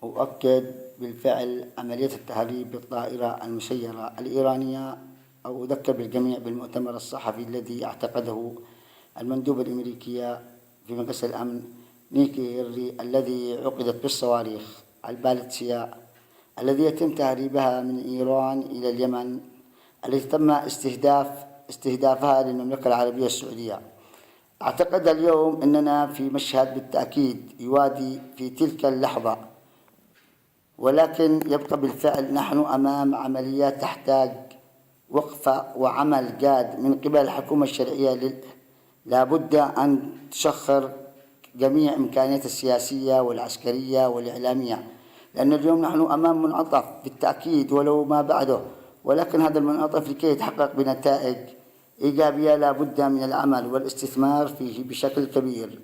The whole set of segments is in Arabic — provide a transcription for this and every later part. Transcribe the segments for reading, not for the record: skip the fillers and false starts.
أؤكد بالفعل عملية التهريب بالطائرة المسيرة الإيرانية، أو أذكر بالجميع بالمؤتمر الصحفي الذي اعتقده المندوب الأمريكي في مجلس الأمن نيكي هيلي، الذي عقدت بالصواريخ البالستية الذي يتم تهريبها من إيران إلى اليمن، التي تم استهدافها للمملكة العربية السعودية. أعتقد اليوم أننا في مشهد بالتأكيد يوادي في تلك اللحظة، ولكن يبقى بالفعل نحن أمام عمليات تحتاج وقفة وعمل جاد من قبل الحكومة الشرعية. لا بد أن تشخر جميع إمكانيات السياسية والعسكرية والإعلامية، لأن اليوم نحن أمام منعطف بالتأكيد ولو ما بعده، ولكن هذا المنعطف لكي يتحقق بنتائج إيجابية لا بد من العمل والاستثمار فيه بشكل كبير.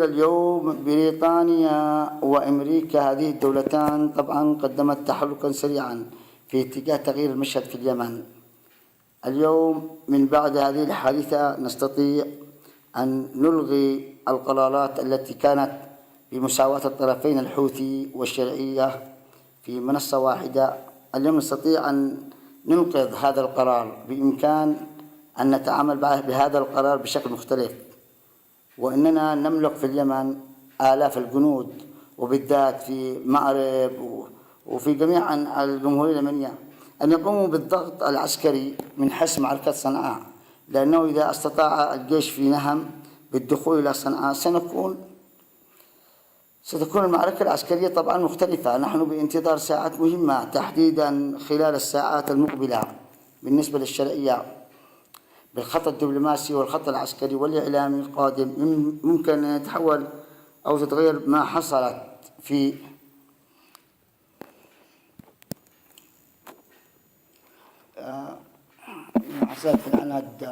اليوم بريطانيا وأمريكا، هذه الدولتان طبعا قدمت تحركا سريعا في اتجاه تغيير المشهد في اليمن. اليوم من بعد هذه الحادثة نستطيع أن نلغي القرارات التي كانت بمساواة الطرفين الحوثي والشرعية في منصة واحدة. اليوم نستطيع أن ننقذ هذا القرار، بإمكان أن نتعامل بهذا القرار بشكل مختلف، وإننا نملك في اليمن آلاف الجنود، وبالذات في مأرب وفي جميع الجمهورية اليمنية، أن يقوموا بالضغط العسكري من حسم معركة صنعاء، لأنه إذا استطاع الجيش في نهم بالدخول إلى صنعاء ستكون المعركة العسكرية طبعا مختلفة. نحن بانتظار ساعات مهمة، تحديدا خلال الساعات المقبلة بالنسبة للشرعية بالخط الدبلوماسي والخط العسكري والإعلامي القادم. ممكن أن يتحول أو تتغير ما حصلت في حصلت في العناد